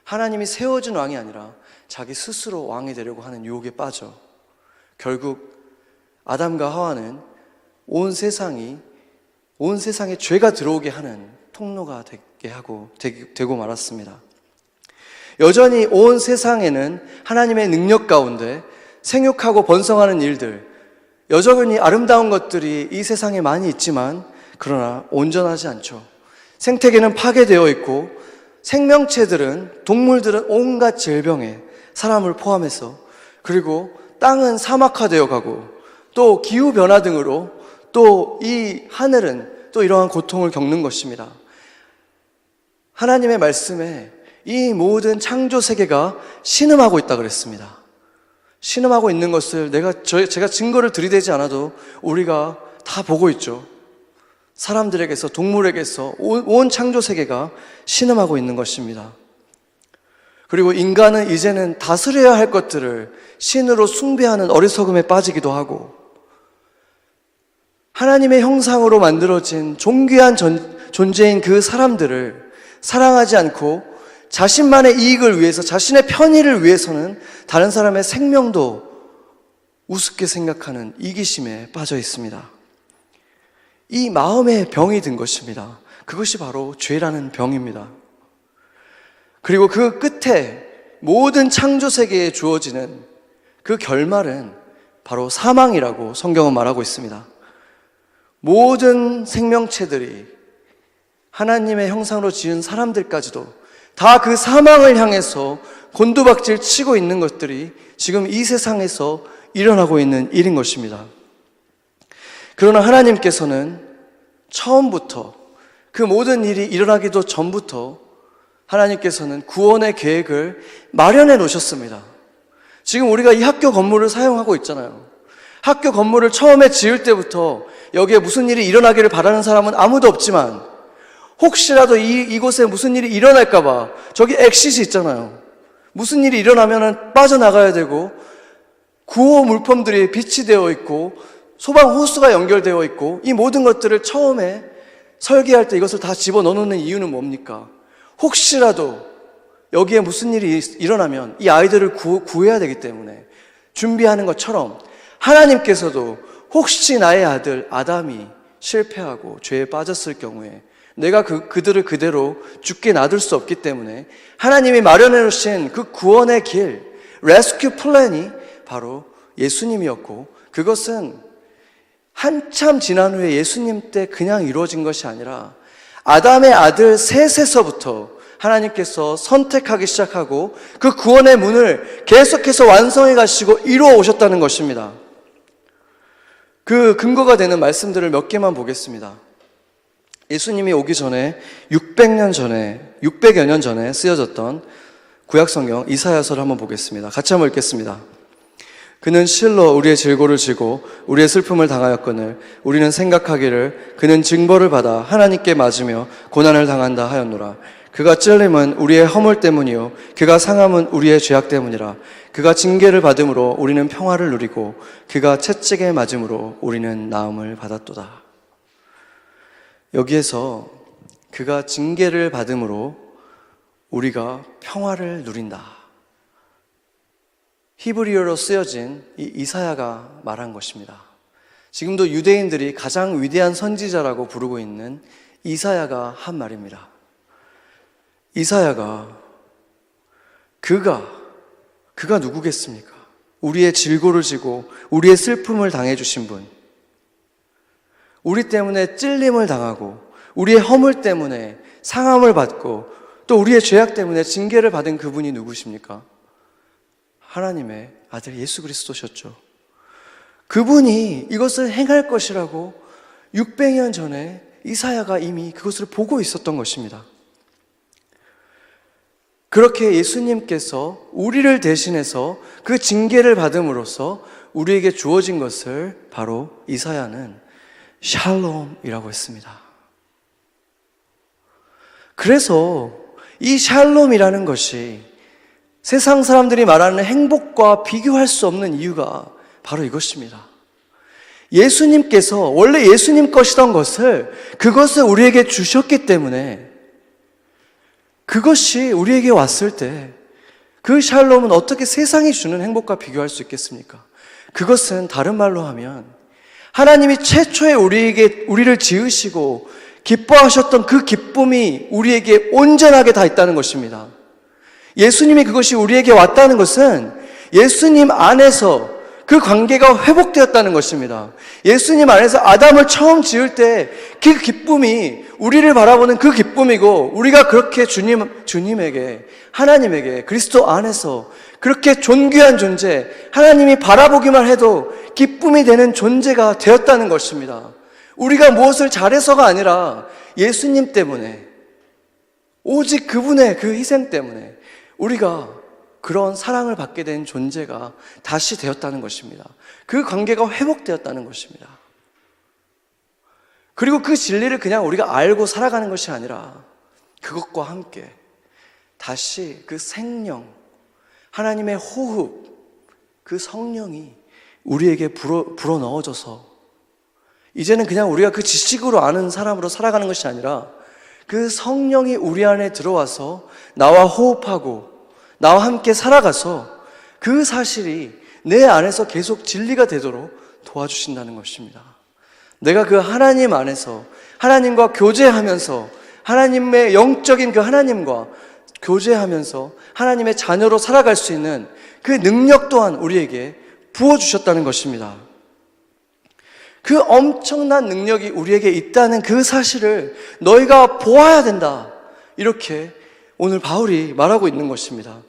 하나님이 세워준 왕이 아니라 자기 스스로 왕이 되려고 하는 유혹에 빠져 결국 아담과 하와는 온 세상에 죄가 들어오게 하는 통로가 되고 말았습니다. 여전히 온 세상에는 하나님의 능력 가운데 생육하고 번성하는 일들, 여전히 아름다운 것들이 이 세상에 많이 있지만 그러나 온전하지 않죠. 생태계는 파괴되어 있고 생명체들은, 동물들은 온갖 질병에 사람을 포함해서, 그리고 땅은 사막화되어 가고 또 기후변화 등으로 또 이 하늘은 또 이러한 고통을 겪는 것입니다. 하나님의 말씀에 이 모든 창조 세계가 신음하고 있다 그랬습니다. 신음하고 있는 것을 제가 증거를 들이대지 않아도 우리가 다 보고 있죠. 사람들에게서, 동물에게서 온 창조 세계가 신음하고 있는 것입니다. 그리고 인간은 이제는 다스려야 할 것들을 신으로 숭배하는 어리석음에 빠지기도 하고, 하나님의 형상으로 만들어진 존귀한 존재인 그 사람들을 사랑하지 않고 자신만의 이익을 위해서, 자신의 편의를 위해서는 다른 사람의 생명도 우습게 생각하는 이기심에 빠져 있습니다. 이 마음에 병이 든 것입니다. 그것이 바로 죄라는 병입니다. 그리고 그 끝에 모든 창조 세계에 주어지는 그 결말은 바로 사망이라고 성경은 말하고 있습니다. 모든 생명체들이 하나님의 형상으로 지은 사람들까지도 다 그 사망을 향해서 곤두박질 치고 있는 것들이 지금 이 세상에서 일어나고 있는 일인 것입니다. 그러나 하나님께서는 처음부터 그 모든 일이 일어나기도 전부터 하나님께서는 구원의 계획을 마련해 놓으셨습니다. 지금 우리가 이 학교 건물을 사용하고 있잖아요. 학교 건물을 처음에 지을 때부터 여기에 무슨 일이 일어나기를 바라는 사람은 아무도 없지만 혹시라도 이곳에 무슨 일이 일어날까봐 저기 엑싯이 있잖아요. 무슨 일이 일어나면 빠져나가야 되고 구호 물품들이 비치되어 있고 소방 호스가 연결되어 있고 이 모든 것들을 처음에 설계할 때 이것을 다 집어넣는 이유는 뭡니까? 혹시라도 여기에 무슨 일이 일어나면 이 아이들을 구해야 되기 때문에 준비하는 것처럼 하나님께서도 혹시 나의 아들 아담이 실패하고 죄에 빠졌을 경우에 내가 그들을 그대로 죽게 놔둘 수 없기 때문에 하나님이 마련해 놓으신 그 구원의 길, 레스큐 플랜이 바로 예수님이었고, 그것은 한참 지난 후에 예수님 때 그냥 이루어진 것이 아니라 아담의 아들 셋에서부터 하나님께서 선택하기 시작하고 그 구원의 문을 계속해서 완성해 가시고 이루어 오셨다는 것입니다. 그 근거가 되는 말씀들을 몇 개만 보겠습니다. 예수님이 오기 전에 600여 년 전에 쓰여졌던 구약성경 이사야서를 한번 보겠습니다. 같이 한번 읽겠습니다. 그는 실로 우리의 질고를 지고 우리의 슬픔을 당하였거늘 우리는 생각하기를 그는 징벌을 받아 하나님께 맞으며 고난을 당한다 하였노라. 그가 찔림은 우리의 허물 때문이요 그가 상함은 우리의 죄악 때문이라. 그가 징계를 받음으로 우리는 평화를 누리고 그가 채찍에 맞음으로 우리는 나음을 받았도다. 여기에서 그가 징계를 받음으로 우리가 평화를 누린다. 히브리어로 쓰여진 이 이사야가 말한 것입니다. 지금도 유대인들이 가장 위대한 선지자라고 부르고 있는 이사야가 한 말입니다. 이사야가 그가 누구겠습니까? 우리의 질고를 지고 우리의 슬픔을 당해주신 분, 우리 때문에 찔림을 당하고 우리의 허물 때문에 상함을 받고 또 우리의 죄악 때문에 징계를 받은 그분이 누구십니까? 하나님의 아들 예수 그리스도셨죠. 그분이 이것을 행할 것이라고 600년 전에 이사야가 이미 그것을 보고 있었던 것입니다. 그렇게 예수님께서 우리를 대신해서 그 징계를 받음으로써 우리에게 주어진 것을 바로 이사야는 샬롬이라고 했습니다. 그래서 이 샬롬이라는 것이 세상 사람들이 말하는 행복과 비교할 수 없는 이유가 바로 이것입니다. 예수님께서 원래 예수님 것이던 그것을 우리에게 주셨기 때문에 그것이 우리에게 왔을 때 그 샬롬은 어떻게 세상이 주는 행복과 비교할 수 있겠습니까? 그것은 다른 말로 하면 하나님이 최초에 우리를 지으시고 기뻐하셨던 그 기쁨이 우리에게 온전하게 다 있다는 것입니다. 예수님이 그것이 우리에게 왔다는 것은 예수님 안에서 그 관계가 회복되었다는 것입니다. 예수님 안에서 아담을 처음 지을 때 그 기쁨이 우리를 바라보는 그 기쁨이고 우리가 그렇게 주님에게 하나님에게 그리스도 안에서 그렇게 존귀한 존재, 하나님이 바라보기만 해도 기쁨이 되는 존재가 되었다는 것입니다. 우리가 무엇을 잘해서가 아니라 예수님 때문에, 오직 그분의 그 희생 때문에 우리가 그런 사랑을 받게 된 존재가 다시 되었다는 것입니다. 그 관계가 회복되었다는 것입니다. 그리고 그 진리를 그냥 우리가 알고 살아가는 것이 아니라 그것과 함께 다시 그 생명, 하나님의 호흡, 그 성령이 우리에게 불어 넣어져서 이제는 그냥 우리가 그 지식으로 아는 사람으로 살아가는 것이 아니라 그 성령이 우리 안에 들어와서 나와 호흡하고 나와 함께 살아가서 그 사실이 내 안에서 계속 진리가 되도록 도와주신다는 것입니다. 내가 그 하나님 안에서 하나님과 교제하면서 하나님의 영적인 그 하나님과 교제하면서 하나님의 자녀로 살아갈 수 있는 그 능력 또한 우리에게 부어주셨다는 것입니다. 그 엄청난 능력이 우리에게 있다는 그 사실을 너희가 보아야 된다. 이렇게 오늘 바울이 말하고 있는 것입니다.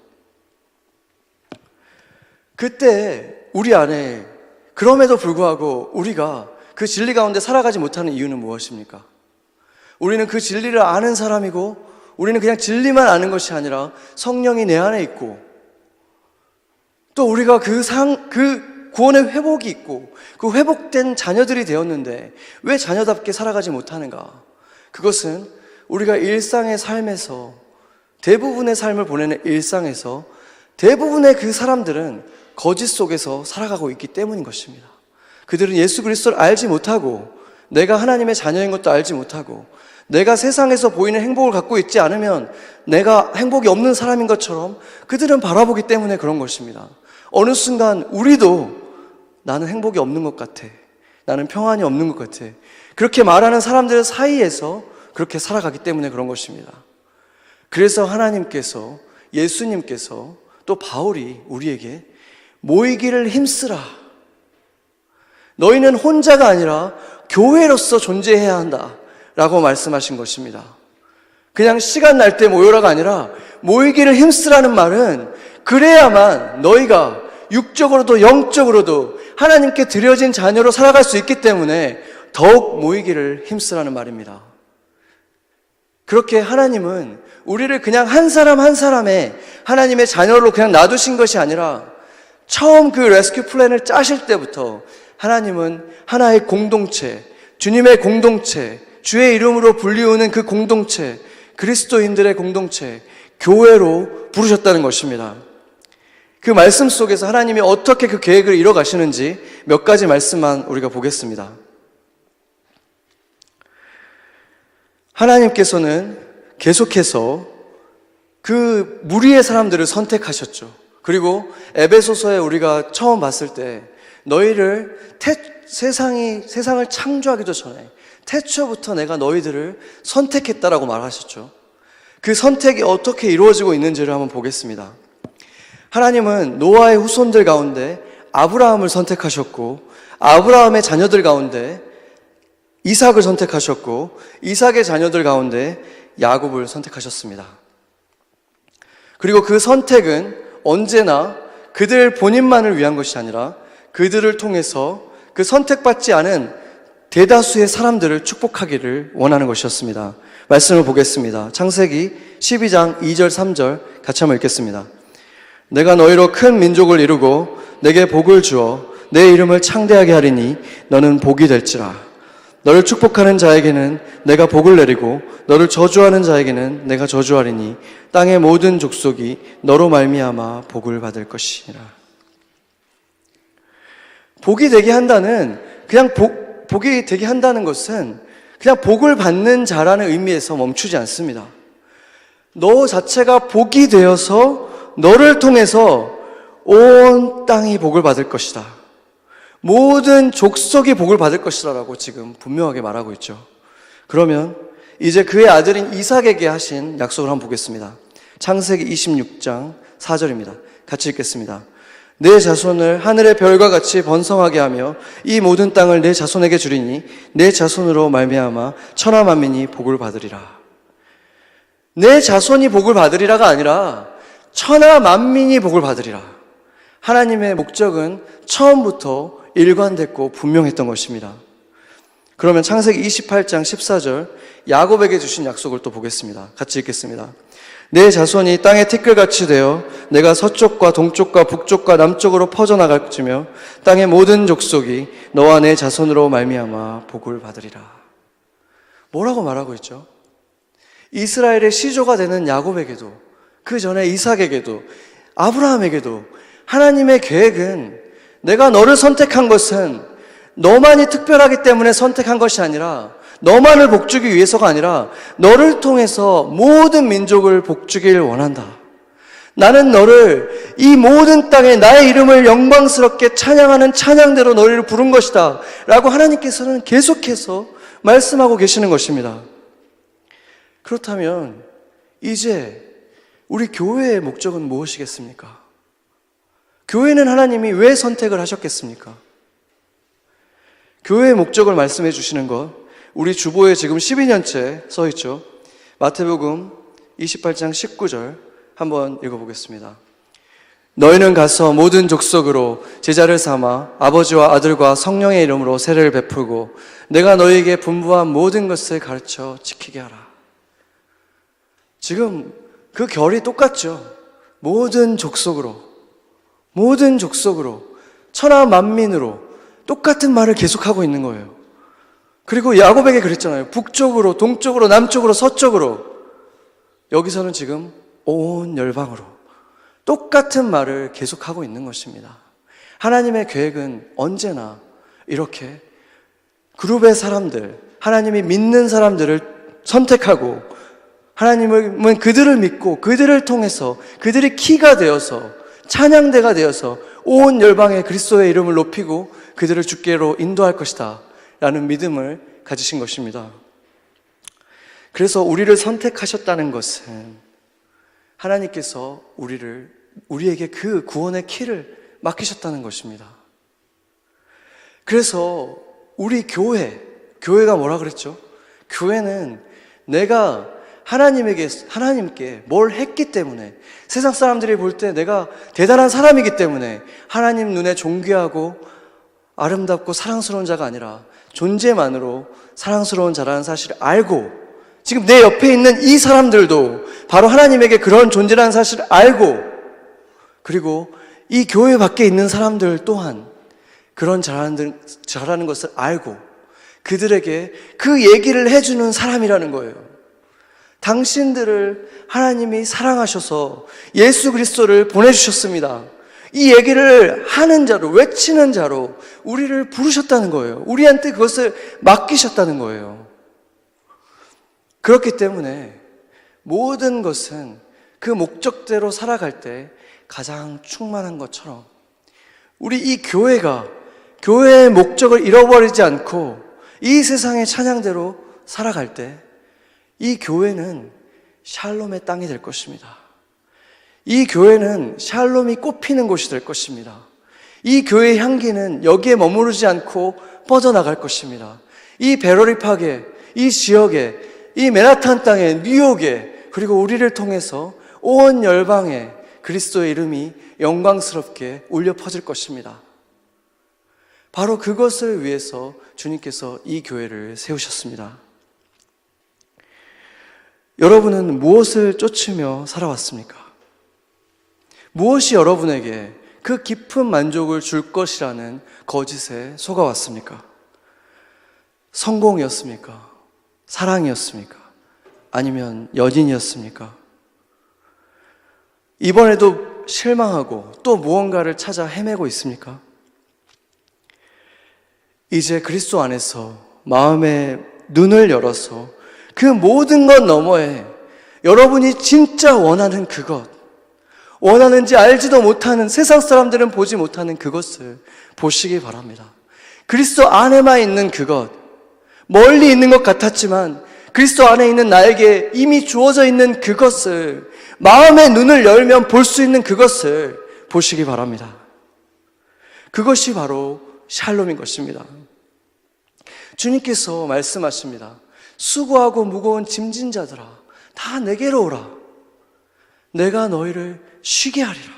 그때 우리 안에 그럼에도 불구하고 우리가 그 진리 가운데 살아가지 못하는 이유는 무엇입니까? 우리는 그 진리를 아는 사람이고 우리는 그냥 진리만 아는 것이 아니라 성령이 내 안에 있고 또 우리가 그 구원의 회복이 있고 그 회복된 자녀들이 되었는데 왜 자녀답게 살아가지 못하는가? 그것은 우리가 일상의 삶에서 대부분의 삶을 보내는 일상에서 대부분의 그 사람들은 거짓 속에서 살아가고 있기 때문인 것입니다. 그들은 예수 그리스도를 알지 못하고 내가 하나님의 자녀인 것도 알지 못하고 내가 세상에서 보이는 행복을 갖고 있지 않으면 내가 행복이 없는 사람인 것처럼 그들은 바라보기 때문에 그런 것입니다. 어느 순간 우리도 나는 행복이 없는 것 같아. 나는 평안이 없는 것 같아. 그렇게 말하는 사람들 사이에서 그렇게 살아가기 때문에 그런 것입니다. 그래서 하나님께서 예수님께서 또 바울이 우리에게 모이기를 힘쓰라. 너희는 혼자가 아니라 교회로서 존재해야 한다 라고 말씀하신 것입니다. 그냥 시간 날 때 모여라가 아니라 모이기를 힘쓰라는 말은 그래야만 너희가 육적으로도 영적으로도 하나님께 드려진 자녀로 살아갈 수 있기 때문에 더욱 모이기를 힘쓰라는 말입니다. 그렇게 하나님은 우리를 그냥 한 사람 한 사람의 하나님의 자녀로 그냥 놔두신 것이 아니라 처음 그 레스큐 플랜을 짜실 때부터 하나님은 하나의 공동체, 주님의 공동체, 주의 이름으로 불리우는 그 공동체, 그리스도인들의 공동체, 교회로 부르셨다는 것입니다. 그 말씀 속에서 하나님이 어떻게 그 계획을 이뤄가시는지 몇 가지 말씀만 우리가 보겠습니다. 하나님께서는 계속해서 그 무리의 사람들을 선택하셨죠. 그리고 에베소서에 우리가 처음 봤을 때 너희를 세상을 창조하기도 전에 태초부터 내가 너희들을 선택했다라고 말하셨죠. 그 선택이 어떻게 이루어지고 있는지를 한번 보겠습니다. 하나님은 노아의 후손들 가운데 아브라함을 선택하셨고 아브라함의 자녀들 가운데 이삭을 선택하셨고 이삭의 자녀들 가운데 야곱을 선택하셨습니다. 그리고 그 선택은 언제나 그들 본인만을 위한 것이 아니라 그들을 통해서 그 선택받지 않은 대다수의 사람들을 축복하기를 원하는 것이었습니다. 말씀을 보겠습니다. 창세기 12장 2절 3절 같이 한번 읽겠습니다. 내가 너희로 큰 민족을 이루고 내게 복을 주어 내 이름을 창대하게 하리니 너는 복이 될지라. 너를 축복하는 자에게는 내가 복을 내리고 너를 저주하는 자에게는 내가 저주하리니 땅의 모든 족속이 너로 말미암아 복을 받을 것이니라. 복이 되게 한다는 복이 되게 한다는 것은 그냥 복을 받는 자라는 의미에서 멈추지 않습니다. 너 자체가 복이 되어서 너를 통해서 온 땅이 복을 받을 것이다. 모든 족속이 복을 받을 것이라고 지금 분명하게 말하고 있죠. 그러면 이제 그의 아들인 이삭에게 하신 약속을 한번 보겠습니다. 창세기 26장 4절입니다. 같이 읽겠습니다. 내 자손을 하늘의 별과 같이 번성하게 하며 이 모든 땅을 내 자손에게 주리니 내 자손으로 말미암아 천하 만민이 복을 받으리라. 내 자손이 복을 받으리라가 아니라 천하 만민이 복을 받으리라. 하나님의 목적은 처음부터 일관됐고 분명했던 것입니다. 그러면 창세기 28장 14절 야곱에게 주신 약속을 또 보겠습니다. 같이 읽겠습니다. 내 자손이 땅의 티끌같이 되어 내가 서쪽과 동쪽과 북쪽과 남쪽으로 퍼져나갈지며 땅의 모든 족속이 너와 내 자손으로 말미암아 복을 받으리라. 뭐라고 말하고 있죠? 이스라엘의 시조가 되는 야곱에게도 그 전에 이삭에게도 아브라함에게도 하나님의 계획은 내가 너를 선택한 것은 너만이 특별하기 때문에 선택한 것이 아니라 너만을 복주기 위해서가 아니라 너를 통해서 모든 민족을 복주길 원한다. 나는 너를 이 모든 땅에 나의 이름을 영광스럽게 찬양하는 찬양대로 너희를 부른 것이다 라고 하나님께서는 계속해서 말씀하고 계시는 것입니다. 그렇다면 이제 우리 교회의 목적은 무엇이겠습니까? 교회는 하나님이 왜 선택을 하셨겠습니까? 교회의 목적을 말씀해 주시는 것, 우리 주보에 지금 12년째 써 있죠. 마태복음 28장 19절 한번 읽어보겠습니다. 너희는 가서 모든 족속으로 제자를 삼아 아버지와 아들과 성령의 이름으로 세례를 베풀고 내가 너희에게 분부한 모든 것을 가르쳐 지키게 하라. 지금 그 결이 똑같죠. 모든 족속으로 천하 만민으로 똑같은 말을 계속하고 있는 거예요. 그리고 야곱에게 그랬잖아요. 북쪽으로, 동쪽으로, 남쪽으로, 서쪽으로. 여기서는 지금 온 열방으로 똑같은 말을 계속하고 있는 것입니다. 하나님의 계획은 언제나 이렇게 그룹의 사람들, 하나님이 믿는 사람들을 선택하고 하나님은 그들을 믿고 그들을 통해서 그들이 키가 되어서 찬양대가 되어서 온 열방에 그리스도의 이름을 높이고 그들을 주께로 인도할 것이다 라는 믿음을 가지신 것입니다. 그래서 우리를 선택하셨다는 것은 하나님께서 우리에게 그 구원의 키를 맡기셨다는 것입니다. 그래서 우리 교회가 뭐라 그랬죠? 교회는 내가 하나님께 뭘 했기 때문에, 세상 사람들이 볼 때 내가 대단한 사람이기 때문에 하나님 눈에 존귀하고 아름답고 사랑스러운 자가 아니라 존재만으로 사랑스러운 자라는 사실을 알고, 지금 내 옆에 있는 이 사람들도 바로 하나님에게 그런 존재라는 사실을 알고, 그리고 이 교회 밖에 있는 사람들 또한 그런 잘하는 것을 알고 그들에게 그 얘기를 해주는 사람이라는 거예요. 당신들을 하나님이 사랑하셔서 예수 그리스도를 보내주셨습니다. 이 얘기를 하는 자로, 외치는 자로 우리를 부르셨다는 거예요. 우리한테 그것을 맡기셨다는 거예요. 그렇기 때문에 모든 것은 그 목적대로 살아갈 때 가장 충만한 것처럼 우리 이 교회의 목적을 잃어버리지 않고 이 세상의 찬양대로 살아갈 때 이 교회는 샬롬의 땅이 될 것입니다. 이 교회는 샬롬이 꽃피는 곳이 될 것입니다. 이 교회의 향기는 여기에 머무르지 않고 뻗어나갈 것입니다. 이 베러리 파크에, 이 지역에, 이 맨하탄 땅에, 뉴욕에, 그리고 우리를 통해서 온 열방에 그리스도의 이름이 영광스럽게 울려 퍼질 것입니다. 바로 그것을 위해서 주님께서 이 교회를 세우셨습니다. 여러분은 무엇을 쫓으며 살아왔습니까? 무엇이 여러분에게 그 깊은 만족을 줄 것이라는 거짓에 속아왔습니까? 성공이었습니까? 사랑이었습니까? 아니면 연인이었습니까? 이번에도 실망하고 또 무언가를 찾아 헤매고 있습니까? 이제 그리스도 안에서 마음의 눈을 열어서 그 모든 것 너머에 여러분이 진짜 원하는 그것, 원하는지 알지도 못하는, 세상 사람들은 보지 못하는 그것을 보시기 바랍니다. 그리스도 안에만 있는 그것, 멀리 있는 것 같았지만 그리스도 안에 있는 나에게 이미 주어져 있는 그것을, 마음의 눈을 열면 볼 수 있는 그것을 보시기 바랍니다. 그것이 바로 샬롬인 것입니다. 주님께서 말씀하십니다. 수고하고 무거운 짐진 자들아, 다 내게로 오라. 내가 너희를 쉬게 하리라.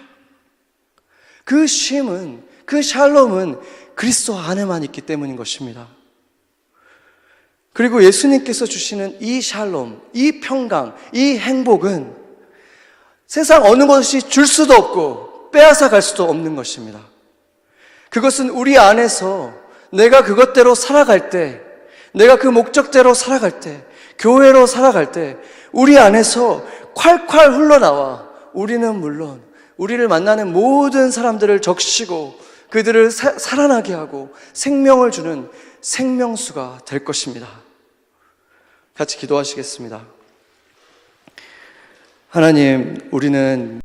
그 쉼은, 그 샬롬은 그리스도 안에만 있기 때문인 것입니다. 그리고 예수님께서 주시는 이 샬롬, 이 평강, 이 행복은 세상 어느 것이 줄 수도 없고 빼앗아 갈 수도 없는 것입니다. 그것은 우리 안에서 내가 그것대로 살아갈 때, 내가 그 목적대로 살아갈 때, 교회로 살아갈 때 우리 안에서 콸콸 흘러나와 우리는 물론 우리를 만나는 모든 사람들을 적시고 그들을 살아나게 하고 생명을 주는 생명수가 될 것입니다. 같이 기도하시겠습니다. 하나님, 우리는